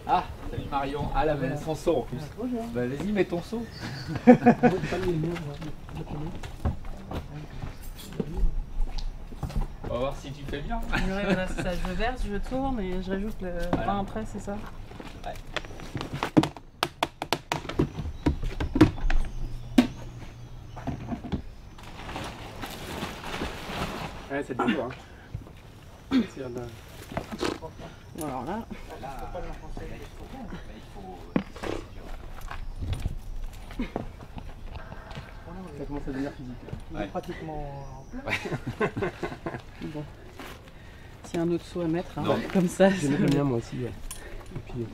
Ah, salut Marion. Ah, là, elle a son seau en plus. Bah, vas-y, mets ton seau. On va voir si tu fais bien. Ouais, voilà, c'est ça. Je verse, je tourne et je rajoute le pain après, c'est ça? Ouais. Ouais, c'est dur, hein. Alors là. Ça commence à devenir physique. Il est pratiquement en place. Bon. S'il y a un autre seau à mettre, hein, Non. comme ça. J'ai mis le mien moi aussi. Ouais. Et puis,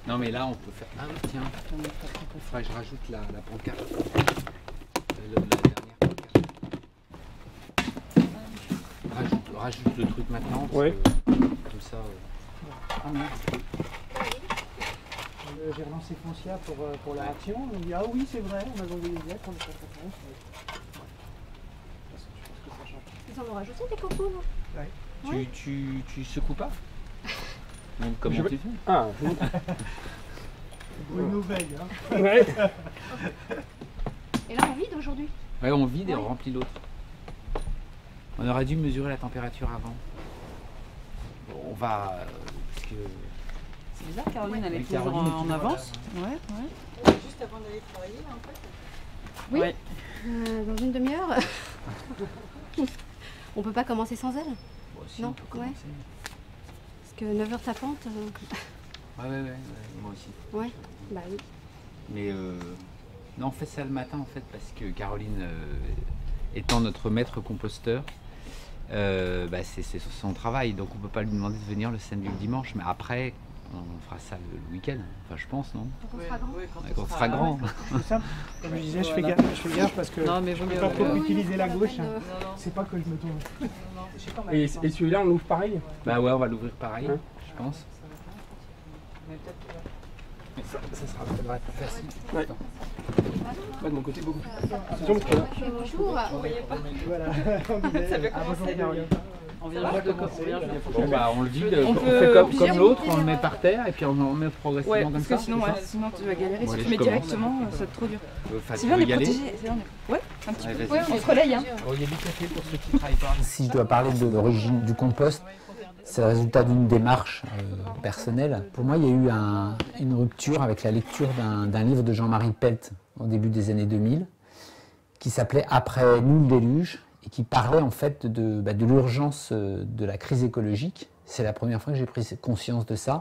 Non, mais là, on peut faire. Ah, oui, tiens. Faudrait que je rajoute la pancarte. La dernière pancarte. Rajoute le truc maintenant. Parce Ouais. que, comme ça. Ah non. J'ai relancé Foncia pour la action. On me dit ah oui c'est vrai, on avait envoyé une lettre, on n'est pas content. Je pense que ça change. Ils en ont rajouté des cocos, non? Ouais. Tu secoues pas? Donc, comment Je- tu fais? Ah, Bonne nouvelle, hein. ouais. Et là on vide aujourd'hui. Ouais, on vide et on Ouais. remplit l'autre. On aurait dû mesurer la température avant. Bon, on va. Parce que. C'est bizarre, Caroline, elle est Oui, toujours Caroline, en tu- avance. voilà. Ouais. Juste avant d'aller travailler, là, en fait. Oui. Ouais. Dans une demi-heure. On peut pas commencer sans elle. Bon, si, Non, on peut commencer. Parce que 9h tapante. Ouais, moi aussi. Ouais, bah oui. Mais non, on fait ça le matin en fait parce que Caroline, étant notre maître composteur, bah, c'est son travail, donc on peut pas lui demander de venir le samedi ou le dimanche. Mais après, on fera ça le week-end. Enfin, je pense, non? Quand on sera grand. Ouais, quand on sera grand. C'est simple. Comme je disais, je fais gaffe parce que Non, mais vaut je mieux. peux pas trop Oui, utiliser c'est la pas gauche. peine Hein. de- C'est pas que je me tourne. Et celui-là, on l'ouvre pareil. Bah ouais, on va l'ouvrir pareil, Hein je pense. Ça devrait être plus facile. Ouais. Moi, de mon côté, beaucoup. C'est sûr, parce que là, Bonjour. Voilà. On disait, Ah, bonjour, Caroline. On vient juste de commencer. Bon bah on le vide, On on peut fait comme plusieurs l'autre, minutes on le met avant. par terre et puis on en met progressivement Ouais, comme parce ça. que sinon, c'est ouais, ça sinon tu vas galérer. Bon, Si allez, tu je mets commence. directement, ça va être trop dur. Enfin, C'est tu bien, on veux est y aller? protégé. Ouais, un petit Ouais, peu. vas-y. Ouais, on se relaye. Hein. Oh, il y a du café pour ceux qui travaillent pas. Si je dois parler de l'origine du compost, c'est le résultat d'une démarche personnelle. Pour moi, il y a eu une rupture avec la lecture d'un livre de Jean-Marie Pelt au début des années 2000 qui s'appelait « Après nous le déluge » et qui parlait en fait de l'urgence de la crise écologique. C'est la première fois que j'ai pris conscience de ça.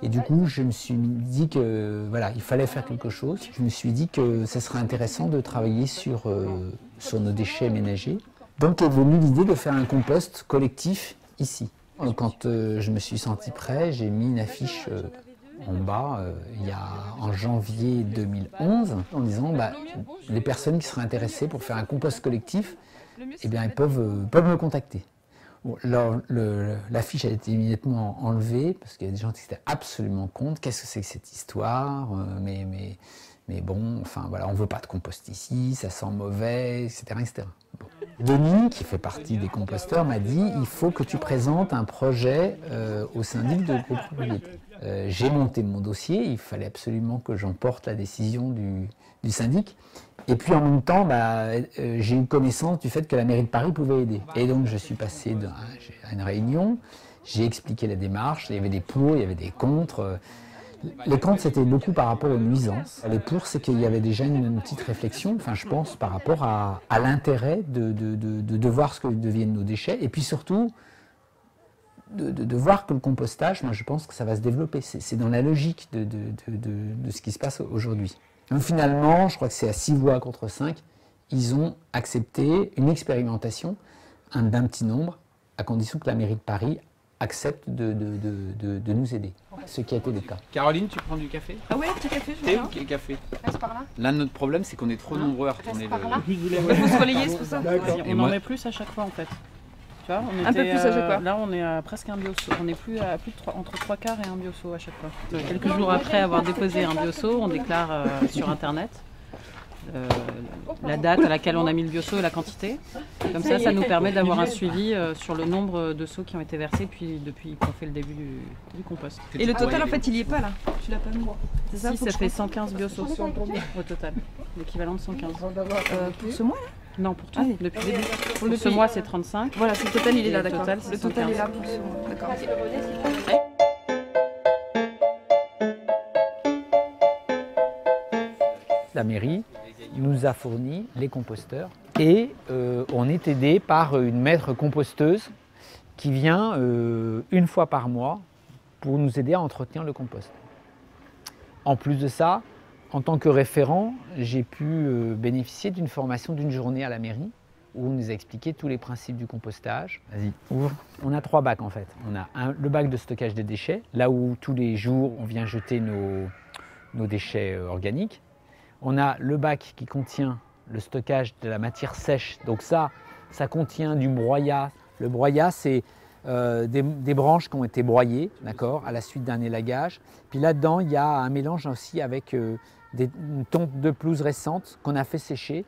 Et du coup, je me suis dit que voilà, il fallait faire quelque chose. Je me suis dit que ce serait intéressant de travailler sur nos déchets ménagers. Donc est venue l'idée de faire un compost collectif ici. Quand je me suis senti prêt, j'ai mis une affiche en bas en janvier 2011 en disant les personnes qui seraient intéressées pour faire un compost collectif, eh bien, ils peuvent me contacter. Bon, l'affiche a été immédiatement enlevée parce qu'il y a des gens qui étaient absolument contre. Qu'est-ce que c'est que cette histoire? Mais bon, enfin voilà, on ne veut pas de compost ici, ça sent mauvais, etc. etc. Bon. Denis, qui fait partie des composteurs, m'a dit il faut que tu présentes un projet au syndic de copropriété. J'ai monté mon dossier, il fallait absolument que j'emporte la décision du syndic. Et puis en même temps, j'ai eu connaissance du fait que la mairie de Paris pouvait aider. Et donc je suis passé à une réunion, j'ai expliqué la démarche, il y avait des pour, il y avait des contre. Les contre, c'était beaucoup par rapport aux nuisances. Les pour, c'est qu'il y avait déjà une petite réflexion, enfin je pense, par rapport à l'intérêt de voir ce que deviennent nos déchets. Et puis surtout, de voir que le compostage, moi je pense que ça va se développer. C'est dans la logique de ce qui se passe aujourd'hui. Donc finalement, je crois que c'est à 6 voix contre 5, ils ont accepté une expérimentation d'un petit nombre, à condition que la mairie de Paris accepte de nous aider. Ce qui a été le cas. Caroline, tu prends du café? Ah ouais, petit café, je Thé veux ou bien. café? Passe par là. Là, notre problème, c'est qu'on est trop nombreux à retourner par là. Il faut se relayer, c'est pour ça. D'accord. On Et en moi- met plus à chaque fois en fait. Tu vois, on Un peu était, plus à chaque fois. Là, on est à presque un bioseau. On est plus à plus de entre 3 quarts et un bioseau à chaque fois. Quelques jours après avoir déposé un bioseau, on déclare sur internet. la date à laquelle on a mis le bioseau et la quantité. Comme ça nous permet d'avoir un suivi sur le nombre de seaux qui ont été versés depuis qu'on fait le début du compost. Et le total, en fait, il y est pas là. Tu l'as pas mis. C'est Si, ça fait 115 bioseaux au total. L'équivalent de 115. Pour ce mois là? Non, pour tout, Ah oui. depuis le début. Pour ce mois, c'est 35. Voilà, c'est le total, il est là, Le d'accord. total, c'est Le total 115. est là pour ce mois. D'accord. La mairie nous a fourni les composteurs et on est aidé par une maître composteuse qui vient une fois par mois pour nous aider à entretenir le compost. En plus de ça, en tant que référent, j'ai pu bénéficier d'une formation d'une journée à la mairie où on nous a expliqué tous les principes du compostage. Vas-y, ouvre. On a 3 bacs en fait. On a le bac de stockage des déchets, là où tous les jours on vient jeter nos déchets organiques. On a le bac qui contient le stockage de la matière sèche. Donc ça contient du broyat. Le broyat, c'est des branches qui ont été broyées, d'accord, à la suite d'un élagage. Puis là-dedans, il y a un mélange aussi avec une tonte de pelouse récente qu'on a fait sécher.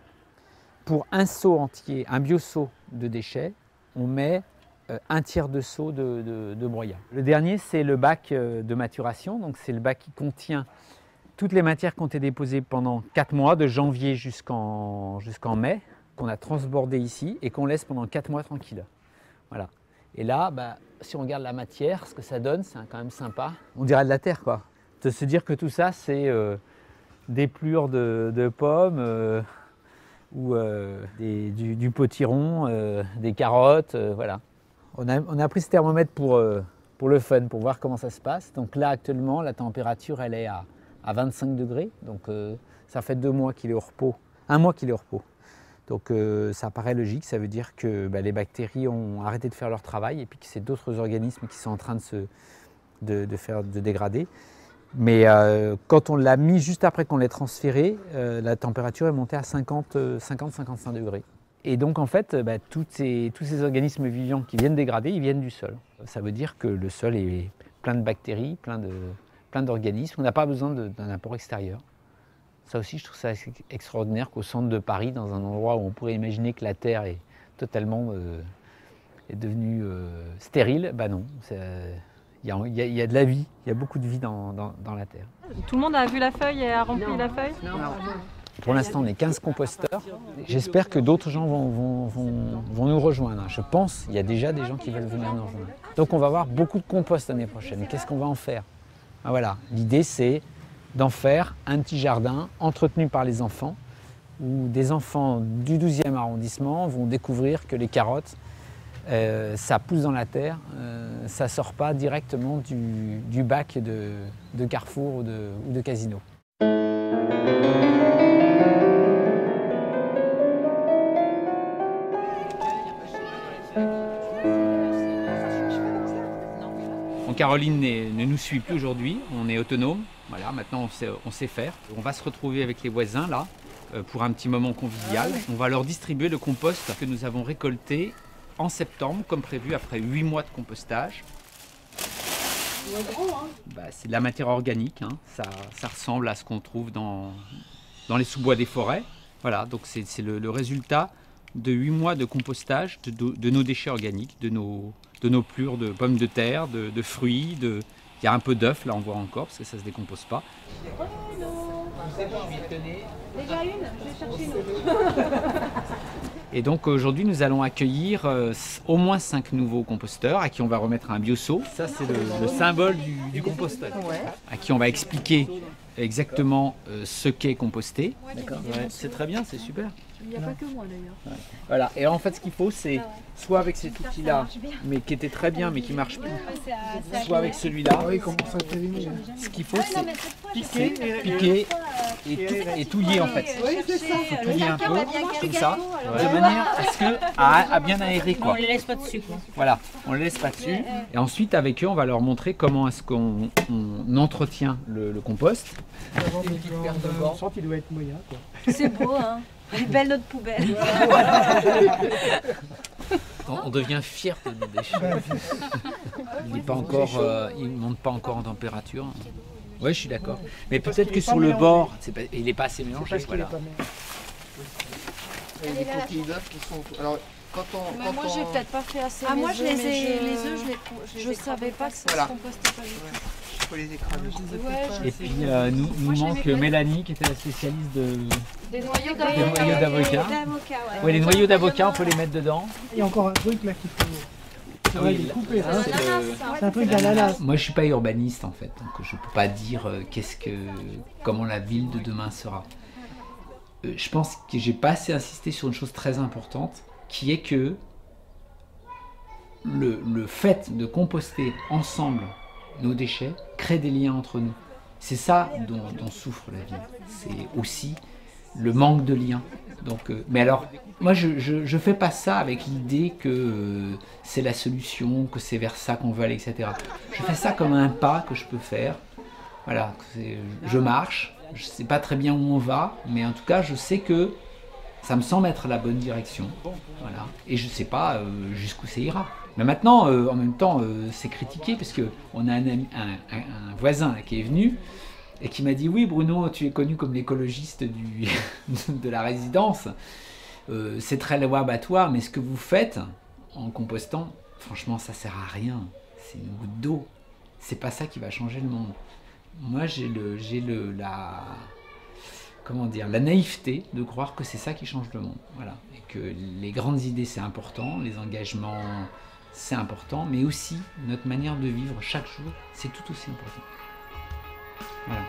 Pour un seau entier, un bio-seau de déchets, on met un tiers de seau de broyat. Le dernier, c'est le bac de maturation. Donc c'est le bac qui contient toutes les matières qui ont été déposées pendant 4 mois, de janvier jusqu'en mai, qu'on a transbordé ici et qu'on laisse pendant 4 mois tranquille. Voilà. Et là, si on regarde la matière, ce que ça donne, c'est quand même sympa. On dirait de la terre, quoi. De se dire que tout ça, c'est des plures de pommes ou du potiron, des carottes, voilà. On a pris ce thermomètre pour le fun, pour voir comment ça se passe. Donc là, actuellement, la température, elle est à 25 degrés. Donc ça fait 2 mois qu'il est au repos. 1 mois qu'il est au repos. Donc ça paraît logique, ça veut dire que les bactéries ont arrêté de faire leur travail et puis que c'est d'autres organismes qui sont en train de dégrader. Mais quand on l'a mis juste après qu'on l'ait transféré, la température est montée à 50-55 degrés. Et donc en fait, tous ces organismes vivants qui viennent dégrader, ils viennent du sol. Ça veut dire que le sol est plein de bactéries, plein d'organismes. On n'a pas besoin d'un apport extérieur. Ça aussi, je trouve ça extraordinaire qu'au centre de Paris, dans un endroit où on pourrait imaginer que la Terre est totalement est devenue stérile, non. Il y a de la vie, il y a beaucoup de vie dans la Terre. Tout le monde a vu la feuille et a rempli la feuille? Non. Pour l'instant, on est 15 composteurs. J'espère que d'autres gens vont nous rejoindre. Je pense qu'il y a déjà des gens qui veulent venir nous rejoindre. Donc on va avoir beaucoup de compost l'année prochaine. Qu'est-ce qu'on va en faire? Voilà. L'idée, c'est d'en faire un petit jardin entretenu par les enfants, où des enfants du 12e arrondissement vont découvrir que les carottes, ça pousse dans la terre, ça ne sort pas directement du bac de Carrefour ou de Casino. Caroline ne nous suit plus aujourd'hui, on est autonome, voilà, maintenant on sait faire. On va se retrouver avec les voisins là pour un petit moment convivial. On va leur distribuer le compost que nous avons récolté en septembre, comme prévu, après 8 mois de compostage. C'est de la matière organique, hein. Ça ressemble à ce qu'on trouve dans les sous-bois des forêts. Voilà, donc c'est le résultat de 8 mois de compostage de nos déchets organiques, de nos plures de pommes de terre, de fruits, il y a un peu d'œufs, là on voit encore, parce que ça ne se décompose pas. Déjà une, je vais chercher une autre. Et donc aujourd'hui nous allons accueillir au moins 5 nouveaux composteurs à qui on va remettre un bio-seau. Ça c'est le symbole du composteur, à qui on va expliquer exactement ce qu'est composter. D'accord. Ouais, c'est très bien, c'est super. Il n'y a pas que moi d'ailleurs. Ouais. Voilà, et en fait ce qu'il faut c'est soit avec cet outil-là, mais qui était très bien mais qui marche plus, soit avec celui-là. Oui, comment ça termine? Ce qu'il faut c'est piquer et tout lier en fait. Oui, c'est ça. Tout lier un peu, comme ça, de manière à ce que à bien aérer quoi. On les laisse pas dessus quoi. Voilà, on ne les laisse pas dessus. Et ensuite avec eux on va leur montrer comment est-ce qu'on entretient le compost. Je sens qu'il doit être moyen, quoi. C'est beau hein. Elle est belle notre poubelle. On devient fier de nos déchets. Il ne monte pas encore en température. Ouais, je suis d'accord. Mais Parce peut-être qu'il que est sur pas le mélangé. bord, il n'est pas assez C'est mélangé. parce qu'il est Voilà. pas mélangé. Il y a des coquilles d'œufs qui sont. Alors, quand on. Mais moi, j'ai peut-être pas fait assez. Ah, mes moi, je œufs, les mais ai, les œufs, je savais pas que ça Voilà. se compostait pas du tout. Il faut les écraser. Ouais, Et puis nous Moi, j'ai manque mes Mélanie qui était la spécialiste de. des noyaux Des noyaux d'avocat. Ouais, les noyaux d'avocat, on peut les mettre dedans. Il y a encore un truc là qui faut. C'est vrai, il est coupé là. c'est le- C'est un truc d'ananas. Moi, je suis pas urbaniste en fait, donc je peux pas dire comment la ville de demain sera. Je pense que j'ai pas assez insisté sur une chose très importante, qui est que le fait de composter ensemble nos déchets crée des liens entre nous. C'est ça dont souffre la ville. C'est aussi le manque de liens. Donc, mais alors, moi, je fais pas ça avec l'idée que c'est la solution, que c'est vers ça qu'on veut aller, etc. Je fais ça comme un pas que je peux faire. Voilà, je marche, je sais pas très bien où on va, mais en tout cas, je sais que ça me semble être la bonne direction. Voilà. Et je sais pas jusqu'où ça ira. Mais maintenant, en même temps, c'est critiqué parce qu'on a un voisin là, qui est venu et qui m'a dit: oui, Bruno, tu es connu comme l'écologiste de la résidence. C'est très louable à toi, mais ce que vous faites en compostant, franchement, ça sert à rien. C'est une goutte d'eau. C'est pas ça qui va changer le monde. Moi, j'ai la naïveté de croire que c'est ça qui change le monde. Voilà. Et que les grandes idées, c'est important, les engagements, c'est important, mais aussi notre manière de vivre chaque jour, c'est tout aussi important. Voilà.